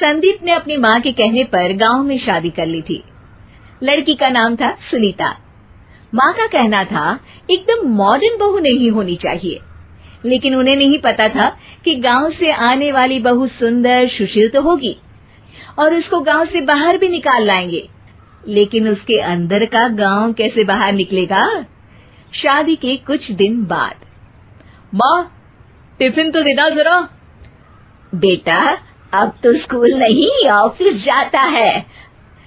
संदीप ने अपनी माँ के कहने पर गांव में शादी कर ली थी। लड़की का नाम था सुनीता। माँ का कहना था एकदम मॉडर्न बहू नहीं होनी चाहिए, लेकिन उन्हें नहीं पता था कि गांव से आने वाली बहू सुंदर सुशील तो होगी और उसको गांव से बाहर भी निकाल लाएंगे, लेकिन उसके अंदर का गांव कैसे बाहर निकलेगा। शादी के कुछ दिन बाद, माँ टिफिन तो देना जरा। बेटा अब तो स्कूल नहीं ऑफिस जाता है,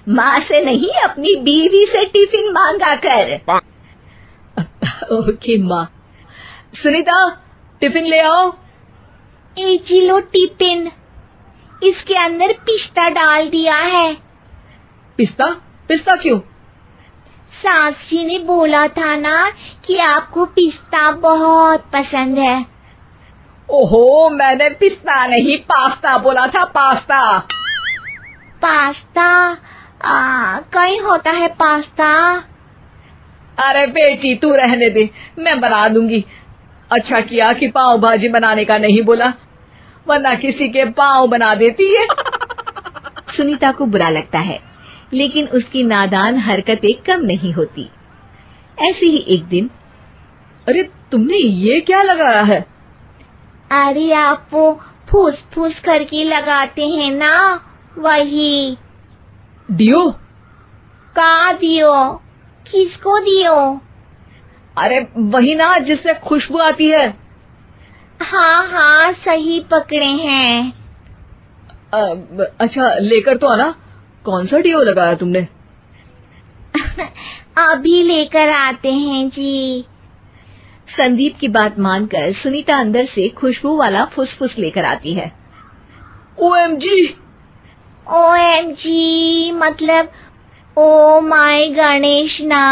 माँ से नहीं अपनी बीवी से टिफिन मांगा कर। ओके माँ। सुनीता टिफिन ले आओ। एक किलो टिफिन, इसके अंदर पिस्ता डाल दिया है। पिस्ता? पिस्ता क्यों? सास जी ने बोला था ना कि आपको पिस्ता बहुत पसंद है। ओहो, मैंने पिस्ता नहीं पास्ता बोला था, पास्ता। पास्ता? कहीं होता है पास्ता? अरे बेटी तू रहने दे, मैं बना दूंगी। अच्छा किया कि पाव भाजी बनाने का नहीं बोला, वरना किसी के पाव बना देती है। सुनीता को बुरा लगता है, लेकिन उसकी नादान हरकतें कम नहीं होती। ऐसे ही एक दिन, अरे तुमने ये क्या लगाया है? अरे आप वो फूस फूस करके लगाते हैं ना, वही। डियो? का दियो? किसको दियो? अरे वही ना जिससे खुशबू आती है। हाँ हाँ सही पकड़े हैं। अच्छा लेकर तो आना। कौन सा डियो लगाया तुमने? अभी लेकर आते हैं जी। संदीप की बात मानकर सुनीता अंदर से खुशबू वाला फुसफुस लेकर आती है। ओएमजी! ओएमजी मतलब ओ माय गणेश ना।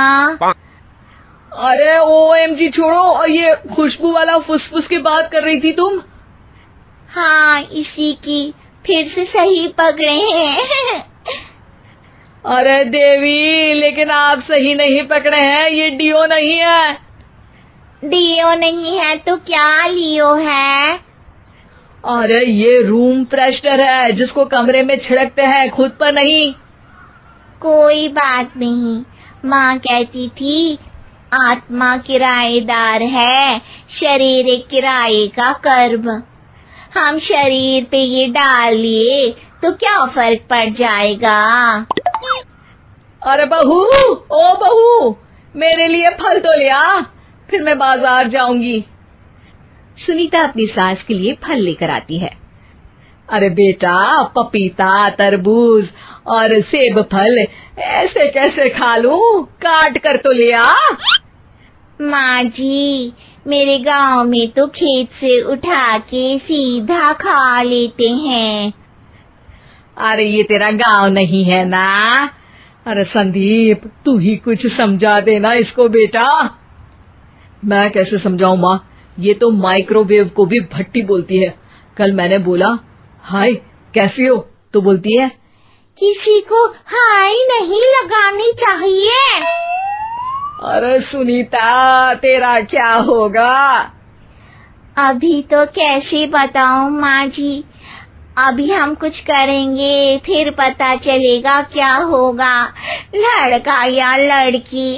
अरे ओएमजी छोड़ो, और ये खुशबू वाला फुसफुस की बात कर रही थी तुम? हाँ इसी की, फिर से सही पकड़े हैं। अरे देवी, लेकिन आप सही नहीं पकड़े हैं, ये डियो नहीं है। डियो नहीं है तो क्या लियो है? अरे ये रूम फ्रेशनर है, जिसको कमरे में छिड़कते हैं, खुद पर नहीं। कोई बात नहीं, माँ कहती थी आत्मा किराएदार है, शरीर एक किराए का कर्म। हम शरीर पे ये डाल लिए तो क्या फर्क पड़ जाएगा। अरे बहू, ओ बहू, मेरे लिए फल तो ले आ, फिर मैं बाजार जाऊंगी। सुनीता अपनी सास के लिए फल लेकर आती है। अरे बेटा, पपीता, तरबूज और सेब फल ऐसे कैसे खा लूं? काट कर तो ले आ। माँ जी, मेरे गांव में तो खेत से उठा के सीधा खा लेते हैं। अरे ये तेरा गांव नहीं है ना। अरे संदीप, तू ही कुछ समझा देना इसको बेटा। मैं कैसे समझाऊं माँ, ये तो माइक्रोवेव को भी भट्टी बोलती है। कल मैंने बोला हाय कैसी हो, तो बोलती है किसी को हाय नहीं लगानी चाहिए। अरे सुनीता, तेरा क्या होगा? अभी तो कैसे बताऊं माँ जी, अभी हम कुछ करेंगे फिर पता चलेगा क्या होगा, लड़का या लड़की।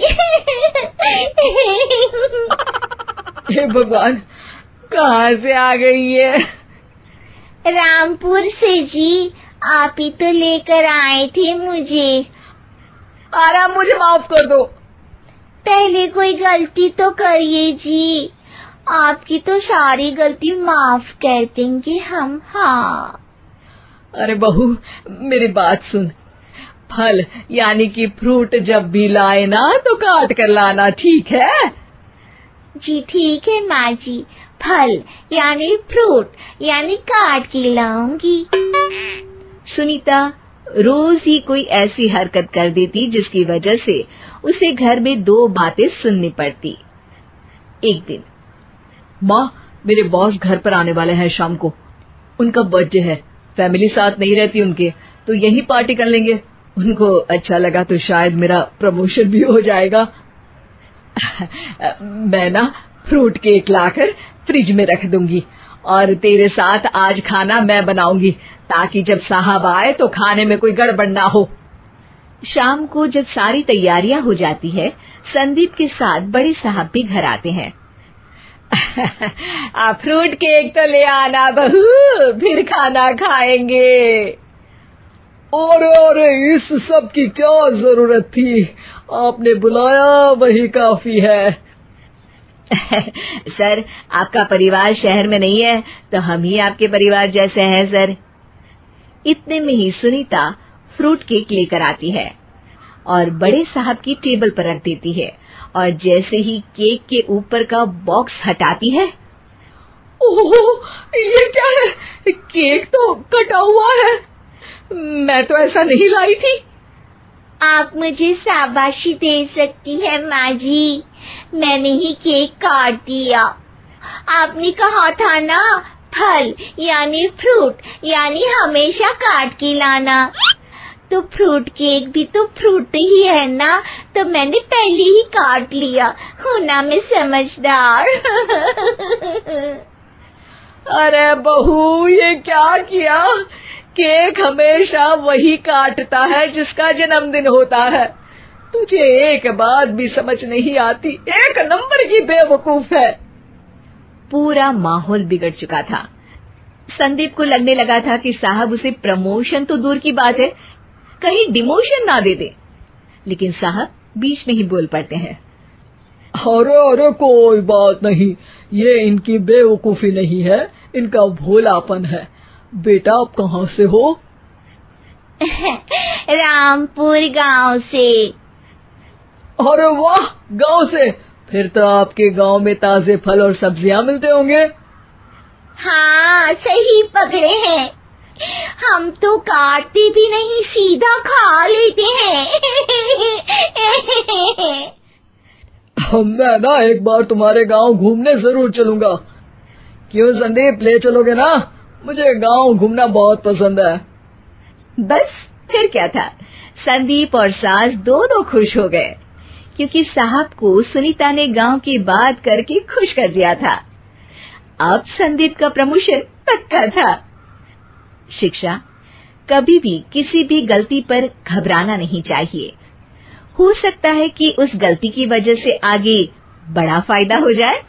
हे भगवान, कहाँ से आ गई है? रामपुर से जी, आप ही तो लेकर आए थे मुझे। अरे मुझे माफ कर दो। पहले कोई गलती तो करिए जी, आपकी तो सारी गलती माफ कर देंगे हम। हाँ अरे बहू, मेरी बात सुन। फल यानी कि फ्रूट जब भी लाए ना तो काट कर लाना, ठीक है? जी ठीक है माँ जी, फल यानी फ्रूट यानी काट के लाऊंगी। सुनीता रोज ही कोई ऐसी हरकत कर देती जिसकी वजह से उसे घर में दो बातें सुननी पड़ती। एक दिन, माँ मेरे बॉस घर पर आने वाले हैं शाम को, उनका बर्थडे है, फैमिली साथ नहीं रहती उनके, तो यही पार्टी कर लेंगे। उनको अच्छा लगा तो शायद मेरा प्रमोशन भी हो जाएगा। मैं ना फ्रूट केक लाकर फ्रिज में रख दूंगी और तेरे साथ आज खाना मैं बनाऊंगी, ताकि जब साहब आए तो खाने में कोई गड़बड़ ना हो। शाम को जब सारी तैयारियां हो जाती है, संदीप के साथ बड़े साहब भी घर आते हैं। फ्रूट केक तो ले आना बहू, फिर खाना खाएंगे। अरे इस सब की क्या जरूरत थी, आपने बुलाया वही काफी है। सर, आपका परिवार शहर में नहीं है तो हम ही आपके परिवार जैसे हैं सर। इतने में ही सुनीता फ्रूट केक लेकर आती है और बड़े साहब की टेबल पर रख देती है, और जैसे ही केक के ऊपर का बॉक्स हटाती है, ओह, ये क्या है? केक तो कटा हुआ है, मैं तो ऐसा नहीं लाई थी। आप मुझे शाबाशी दे सकती है माँ जी, मैंने ही केक काट दिया। आपने कहा था ना, फल यानी फ्रूट यानी हमेशा काट के लाना, तो फ्रूट केक भी तो फ्रूट ही है ना, तो मैंने पहले ही काट लिया। हूँ ना मैं समझदार। अरे बहू, ये क्या किया? केक हमेशा वही काटता है जिसका जन्मदिन होता है। तुझे एक बात भी समझ नहीं आती, एक नंबर की बेवकूफ है। पूरा माहौल बिगड़ चुका था। संदीप को लगने लगा था कि साहब उसे प्रमोशन तो दूर की बात है, कहीं डिमोशन ना दे दे, लेकिन साहब बीच में ही बोल पड़ते हैं। अरे कोई बात नहीं, ये इनकी बेवकूफी नहीं है, इनका भोलापन है। बेटा आप कहाँ से हो? रामपुर गांव से। अरे वाह, गांव से? फिर तो आपके गांव में ताजे फल और सब्जियां मिलते होंगे। हाँ, सही पकड़े हैं, हम तो काटते भी नहीं, सीधा खा लेते हैं। मैं ना एक बार तुम्हारे गांव घूमने जरूर चलूंगा। क्यों संदीप, ले चलोगे ना? मुझे गांव घूमना बहुत पसंद है। बस फिर क्या था, संदीप और सास दोनों खुश हो गए, क्योंकि साहब को सुनीता ने गांव की बात करके खुश कर दिया था। अब संदीप का प्रमोशन पक्का था। शिक्षा, कभी भी किसी भी गलती पर घबराना नहीं चाहिए। हो सकता है कि उस गलती की वजह से आगे बड़ा फायदा हो जाए।